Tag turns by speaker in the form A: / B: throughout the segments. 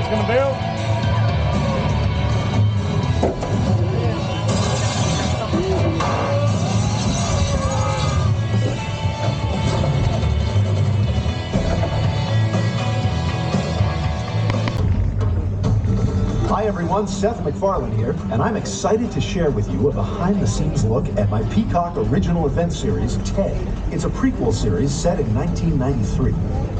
A: gonna build.
B: Hi everyone, Seth MacFarlane here, and I'm excited to share with you a behind-the-scenes look at my Peacock original event series, TED. It's a prequel series set in 1993,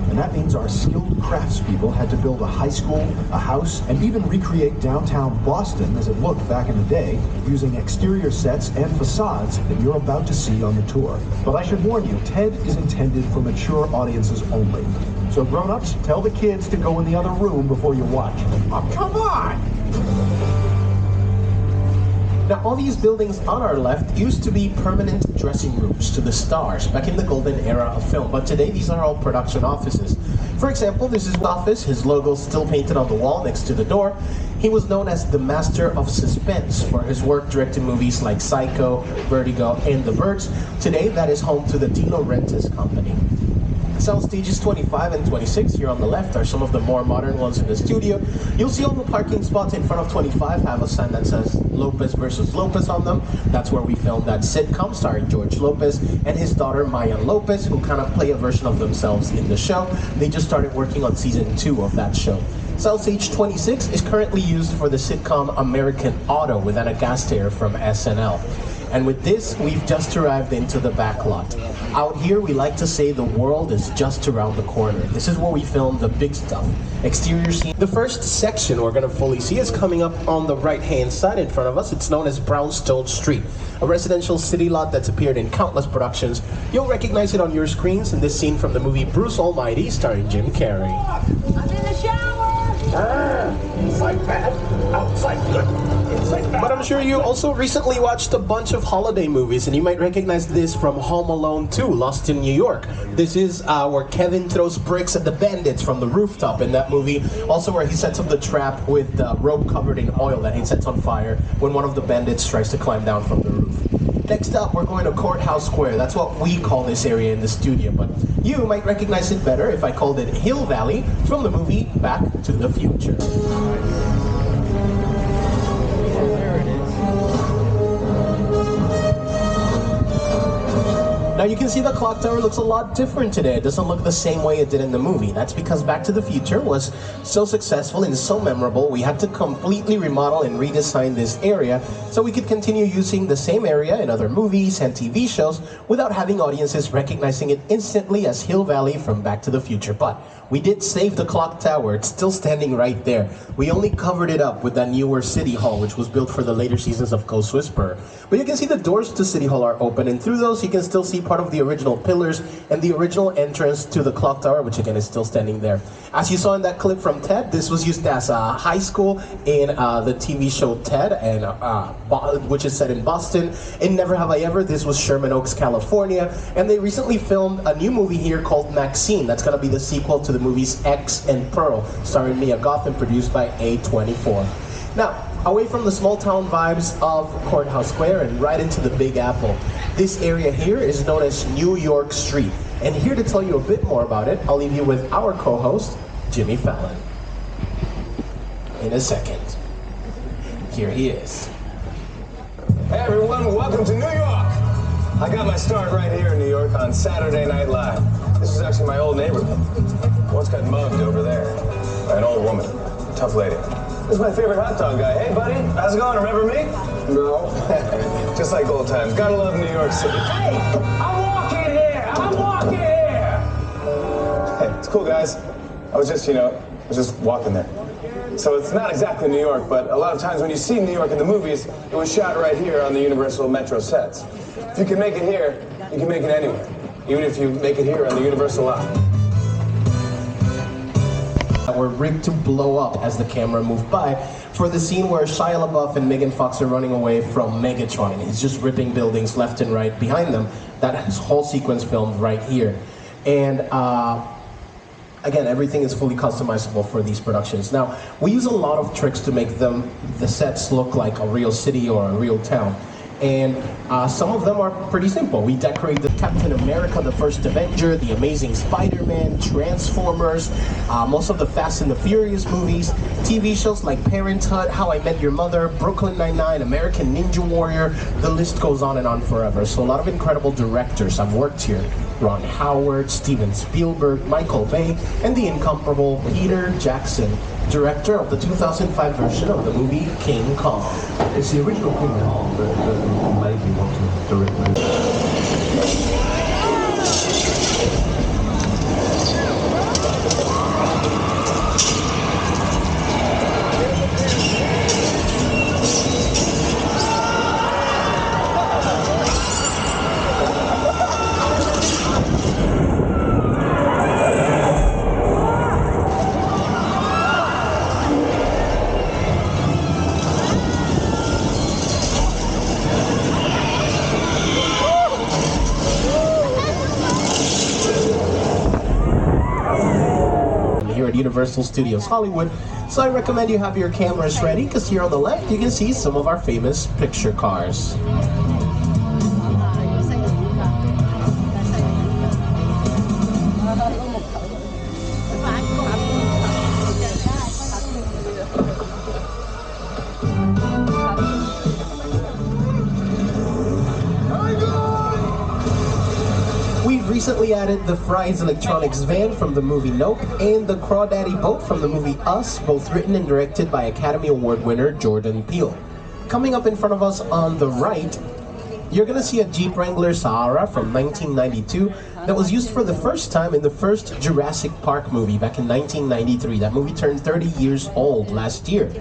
B: and that means our skilled craftspeople had to build a high school, a house, and even recreate downtown Boston as it looked back in the day, using exterior sets and facades that you're about to see on the tour. But I should warn you, TED is intended for mature audiences only. So grown-ups, tell the kids to go in the other room before you watch. Oh, come on!
C: Now, all these buildings on our left used to be permanent dressing rooms to the stars back in the golden era of film, but today these are all production offices. For example, this is his office, his logo still painted on the wall next to the door. He was known as the master of suspense for his work directing movies like Psycho, Vertigo, and The Birds. Today, that is home to the De Laurentiis Company. Cell stages 25 and 26 here on the left are some of the more modern ones in the studio. You'll see all the parking spots in front of 25 have a sign that says Lopez versus Lopez on them. That's where we filmed that sitcom starring George Lopez and his daughter Mayan Lopez, who kind of play a version of themselves in the show. They just started working on season 2 of that show. Cell stage 26 is currently used for the sitcom American Auto with Anna Gasteyer from SNL. And with this, we've just arrived into the back lot. Out here, we like to say the world is just around the corner. This is where we film the big stuff. Exterior scene. The first section we're gonna fully see is coming up on the right-hand side in front of us. It's known as Brownstone Street, a residential city lot that's appeared in countless productions. You'll recognize it on your screens in this scene from the movie Bruce Almighty, starring Jim Carrey.
D: I'm in the shower!
B: Inside bad, outside good.
C: But I'm sure you also recently watched a bunch of holiday movies, and you might recognize this from Home Alone 2, Lost in New York. This is where Kevin throws bricks at the bandits from the rooftop in that movie. Also where he sets up the trap with the rope covered in oil that he sets on fire when one of the bandits tries to climb down from the roof. Next up, we're going to Courthouse Square. That's what we call this area in the studio, but you might recognize it better if I called it Hill Valley from the movie Back to the Future. Now you can see the clock tower looks a lot different today. It doesn't look the same way it did in the movie. That's because Back to the Future was so successful and so memorable, we had to completely remodel and redesign this area so we could continue using the same area in other movies and TV shows without having audiences recognizing it instantly as Hill Valley from Back to the Future. But we did save the clock tower. It's still standing right there. We only covered it up with that newer City Hall, which was built for the later seasons of Ghost Whisperer. But you can see the doors to City Hall are open, and through those you can still see part of the original pillars and the original entrance to the clock tower, which again is still standing there. As you saw in that clip from TED, this was used as a high school in the TV show TED, and which is set in Boston. In Never Have I Ever, this was Sherman Oaks, California, and they recently filmed a new movie here called Maxine. That's going to be the sequel to the movies X and Pearl, starring Mia Goth and produced by A24. Now, away from the small town vibes of Courthouse Square and right into the Big Apple, this area here is known as New York Street. And here to tell you a bit more about it, I'll leave you with our co-host, Jimmy Fallon. In a second. Here he is.
E: Hey everyone, welcome to New York! I got my start right here in New York on Saturday Night Live. This is actually my old neighborhood. Once got mugged over there by an old woman, tough lady. This is my favorite hot dog guy. Hey buddy, how's it going? Remember me? No. Just like old times. Gotta love New York City. Hey, I'm walking here! I'm walking here! Hey, it's cool guys. I was just walking there. So it's not exactly New York, but a lot of times when you see New York in the movies, it was shot right here on the Universal Metro sets. If you can make it here, you can make it anywhere. Even if you make it here on the Universal lot.
C: Were rigged to blow up as the camera moved by for the scene where Shia LaBeouf and Megan Fox are running away from Megatron, and he's just ripping buildings left and right behind them. That whole sequence filmed right here. And again, everything is fully customizable for these productions. Now, we use a lot of tricks to make the sets look like a real city or a real town. And some of them are pretty simple. We decorated Captain America, the First Avenger, The Amazing Spider-Man, Transformers, most of the Fast and the Furious movies, TV shows like Parenthood, How I Met Your Mother, Brooklyn Nine-Nine, American Ninja Warrior, the list goes on and on forever. So a lot of incredible directors have worked here. Ron Howard, Steven Spielberg, Michael Bay, and the incomparable Peter Jackson, director of the 2005 version of the movie King Kong.
A: It's the original King Kong that made me want to direct this.
C: Here at Universal Studios Hollywood, so I recommend you have your cameras ready, because here on the left you can see some of our famous picture cars. We've recently added the Fry's Electronics van from the movie Nope and the Crawdaddy boat from the movie Us, both written and directed by Academy Award winner Jordan Peele. Coming up in front of us on the right, you're going to see a Jeep Wrangler Sahara from 1992 that was used for the first time in the first Jurassic Park movie back in 1993. That movie turned 30 years old last year.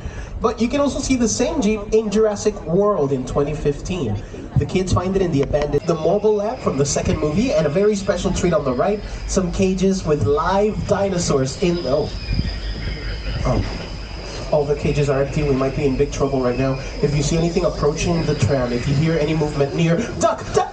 C: But you can also see the same Jeep in Jurassic World in 2015. The kids find it in the abandoned mobile lab from the second movie, and a very special treat on the right, some cages with live dinosaurs in... All the cages are empty. We might be in big trouble right now. If you see anything approaching the tram, if you hear any movement near, duck, duck!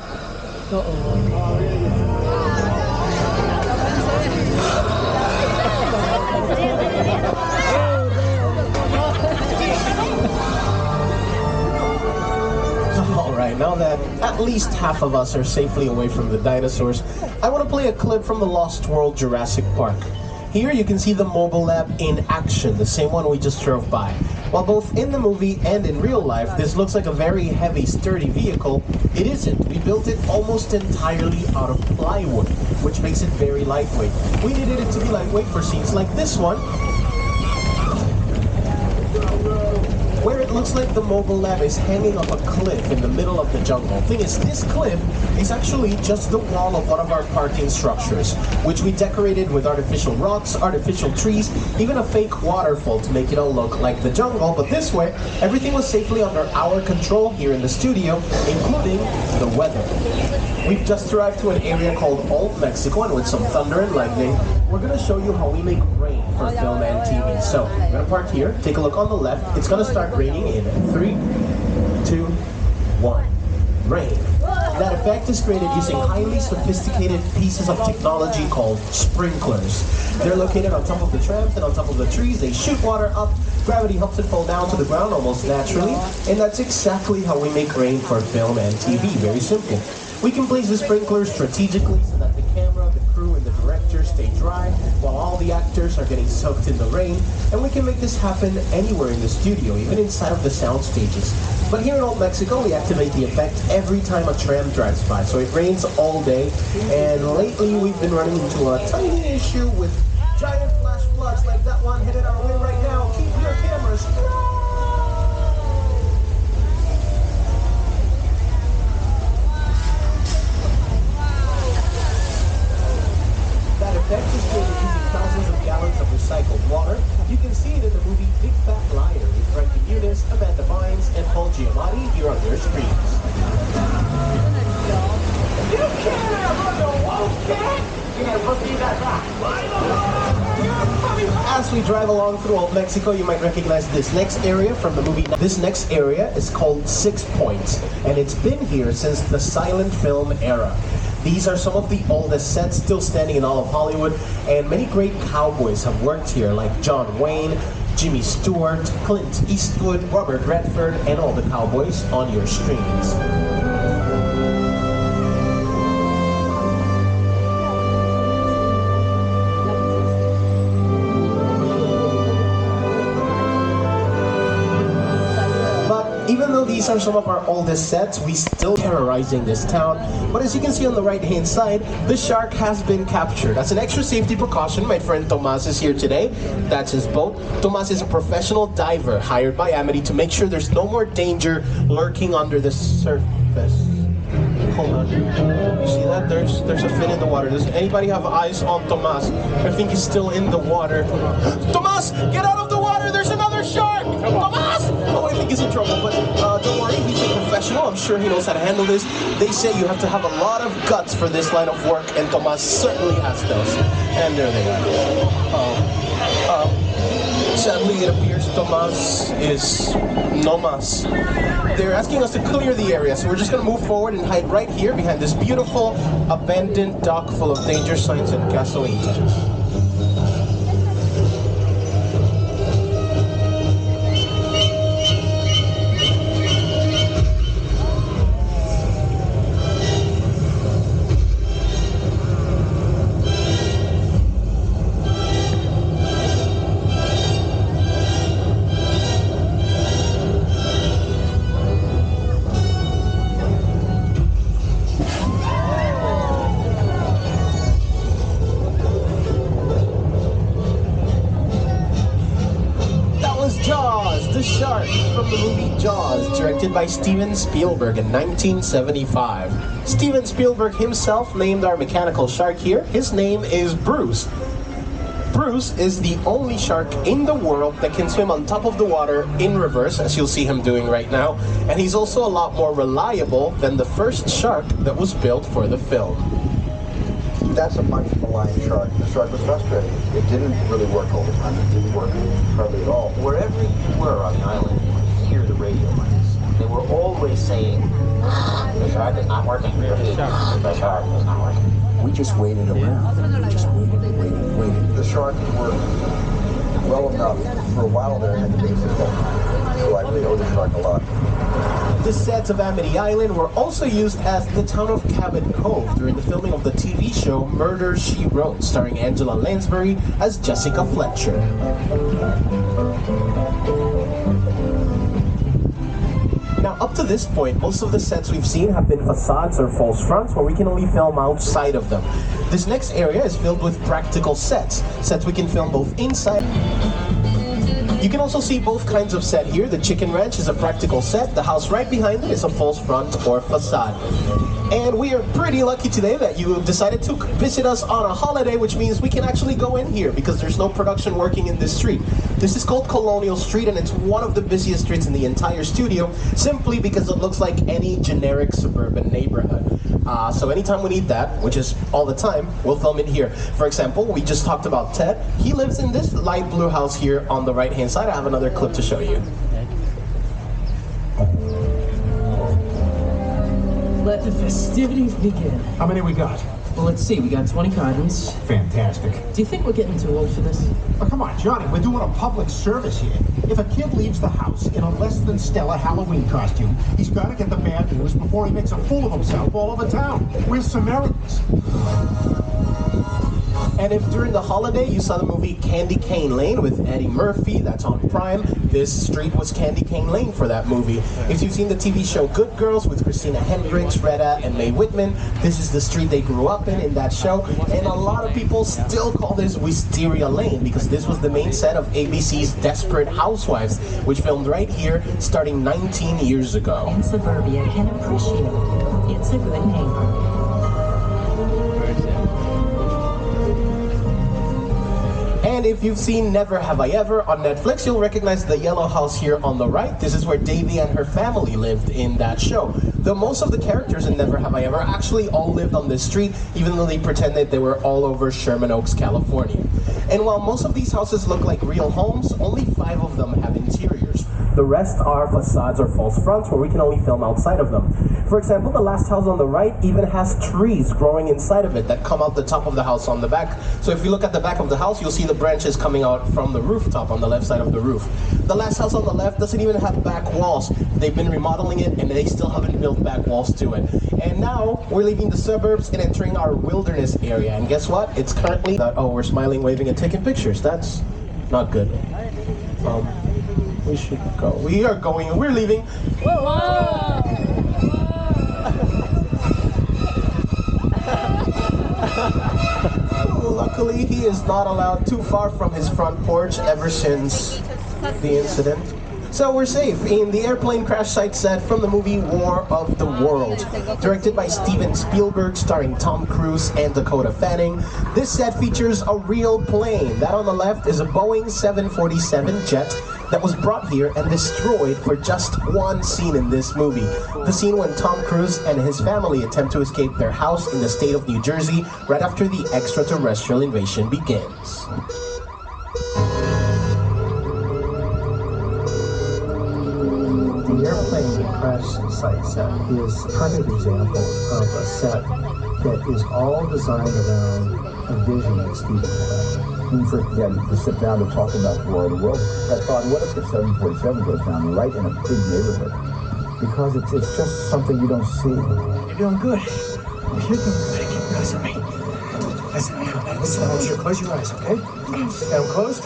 C: Alright, now that at least half of us are safely away from the dinosaurs, I want to play a clip from the Lost World Jurassic Park. Here you can see the mobile lab in action, the same one we just drove by. While both in the movie and in real life, this looks like a very heavy, sturdy vehicle, it isn't. We built it almost entirely out of plywood, which makes it very lightweight. We needed it to be lightweight for scenes like this one, where it looks like the mobile lab is hanging off a cliff in the middle of the jungle. Thing is, this cliff is actually just the wall of one of our parking structures, which we decorated with artificial rocks, artificial trees, even a fake waterfall to make it all look like the jungle. But this way, everything was safely under our control here in the studio, including the weather. We've just arrived to an area called Old Mexico, and with some thunder and lightning, we're going to show you how we make rain for film and TV. So, we're going to park here, take a look on the left. It's going to start raining in 3, 2, 1. Rain. That effect is created using highly sophisticated pieces of technology called sprinklers. They're located on top of the trams and on top of the trees. They shoot water up, gravity helps it fall down to the ground almost naturally, and that's exactly how we make rain for film and TV. Very simple. We can place the sprinklers strategically so that the camera, the crew, and the director stay dry while all the actors are getting soaked in the rain, and we can make this happen anywhere in the studio, even inside of the sound stages. But here in Old Mexico, we activate the effect every time a tram drives by, so it rains all day, and lately we've been running into a tiny issue with giant flash floods like that one headed our way right now. Keep your cameras dry! That effect is created using thousands of gallons of recycled water. You can see it in the movie Big Fat Liar with Frankie Muniz, Amanda Bynes, and Paul Giamatti here on their screens. You can't run the wildcat! As we drive along through Old Mexico, you might recognize this next area from the movie. This next area is called 6 Points, and it's been here since the silent film era. These are some of the oldest sets still standing in all of Hollywood, and many great cowboys have worked here, like John Wayne, Jimmy Stewart, Clint Eastwood, Robert Redford, and all the cowboys on your screens. Even though these are some of our oldest sets, we still terrorizing this town. But as you can see on the right-hand side, the shark has been captured. As an extra safety precaution, my friend Tomas is here today. That's his boat. Tomas is a professional diver hired by Amity to make sure there's no more danger lurking under the surface. Hold on. You see that? There's a fin in the water. Does anybody have eyes on Tomas? I think he's still in the water. Tomas, get out of the water! There's another shark! Tomas! Oh, I think he's in trouble, but don't worry, he's a professional. I'm sure he knows how to handle this. They say you have to have a lot of guts for this line of work, and Tomas certainly has those. And there they are. Sadly, it appears Tomas is no mas. They're asking us to clear the area, so we're just going to move forward and hide right here behind this beautiful abandoned dock full of danger signs and gasoline. Jaws, the shark from the movie Jaws, directed by Steven Spielberg in 1975. Steven Spielberg himself named our mechanical shark here. His name is Bruce. Bruce is the only shark in the world that can swim on top of the water in reverse, as you'll see him doing right now. And he's also a lot more reliable than the first shark that was built for the film.
B: That's a much maligned shark. The shark was frustrated. It didn't really work all the time. It didn't work hardly at all.
D: Wherever you were on the island, you could hear the radio waves. They were always saying, the shark is not working. The shark is not working.
B: We just waited around. We just waited. The shark worked well enough. For a while there, I had to babysit all the time. So I really owe the shark a lot.
C: The sets of Amity Island were also used as the town of Cabin Cove during the filming of the TV show Murder, She Wrote, starring Angela Lansbury as Jessica Fletcher. Now, up to this point, most of the sets we've seen have been facades or false fronts where we can only film outside of them. This next area is filled with practical sets we can film both inside. You can also see both kinds of set here. The chicken ranch is a practical set. The house right behind it is a false front or facade. And we are pretty lucky today that you decided to visit us on a holiday, which means we can actually go in here because there's no production working in this street. This is called Colonial Street, and it's one of the busiest streets in the entire studio, simply because it looks like any generic suburban neighborhood. So anytime we need that, which is all the time, we'll film it here. For example, we just talked about Ted. He lives in this light blue house here on the right-hand side. I have another clip to show you.
F: Let the festivities begin.
G: How many we got?
F: Well, let's see. We got 20 cartons.
G: Fantastic.
F: Do you think we're getting too old for this?
G: Oh, come on, Johnny. We're doing a public service here. If a kid leaves the house in a less than stellar Halloween costume, he's got to get the bad news before he makes a fool of himself all over town. We're Samaritans.
C: And if during the holiday you saw the movie Candy Cane Lane with Eddie Murphy, that's on Prime, this street was Candy Cane Lane for that movie. If you've seen the TV show Good Girls with Christina Hendricks, Retta, and Mae Whitman, this is the street they grew up in that show. And a lot of people still call this Wisteria Lane because this was the main set of ABC's Desperate Housewives, which filmed right here starting 19 years ago.
H: In suburbia can appreciate. It's a good neighbor.
C: And if you've seen Never Have I Ever on Netflix, you'll recognize the yellow house here on the right. This is where Davy and her family lived in that show. Though most of the characters in Never Have I Ever actually all lived on this street, even though they pretended they were all over Sherman Oaks, California. And while most of these houses look like real homes, only 5 of them have interiors. The rest are facades or false fronts where we can only film outside of them. For example, the last house on the right even has trees growing inside of it that come out the top of the house on the back. So if you look at the back of the house, you'll see the branches coming out from the rooftop on the left side of the roof. The last house on the left doesn't even have back walls. They've been remodeling it and they still haven't built back walls to it. And now we're leaving the suburbs and entering our wilderness area. And guess what? It's currently oh, we're smiling, waving, and taking pictures. That's not good. We should go. We are going. We're leaving. Whoa! Luckily, he is not allowed too far from his front porch ever since the incident. So we're safe in the airplane crash site set from the movie War of the Worlds. Directed by Steven Spielberg, starring Tom Cruise and Dakota Fanning. This set features a real plane. That on the left is a Boeing 747 jet that was brought here and destroyed for just one scene in this movie. The scene when Tom Cruise and his family attempt to escape their house in the state of New Jersey right after the extraterrestrial invasion begins.
I: The airplane crash site set is a perfect example of a set that is all designed around a vision that Steven had.
J: When we first began to sit down to talk about War of the World, I thought, what if the 747 goes down right in a big neighborhood? Because it's just something you don't see.
G: You're doing good. You're doing good. Keep your eyes on me. Listen, I want you to close your eyes, okay? Got them closed?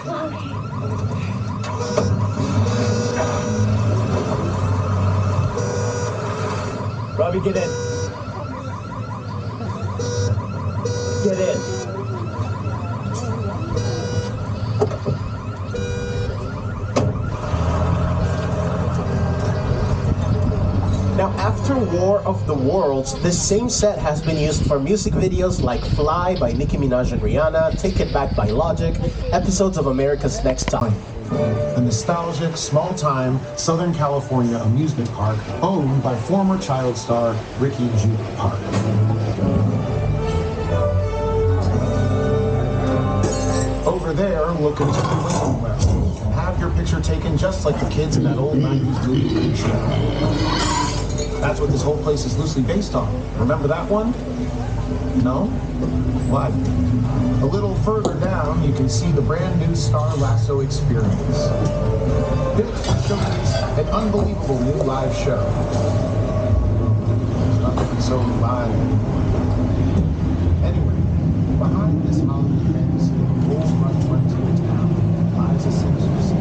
G: Robbie, get in. Get in.
C: Now, after War of the Worlds, this same set has been used for music videos like Fly by Nicki Minaj and Rihanna, Take It Back by Logic, episodes of America's Next Top.
B: A nostalgic, small-time Southern California amusement park owned by former child star Ricky Juke Park. Over there, look into the waiting room and have your picture taken just like the kids in that old 90s movie show. That's what this whole place is loosely based on. Remember that one? No? What? A little further down, you can see the brand new Star Lasso experience. Built to showcase an unbelievable new live show. There's nothing so live. Anyway, behind this Hollywood fantasy of full run to a town lies a sinister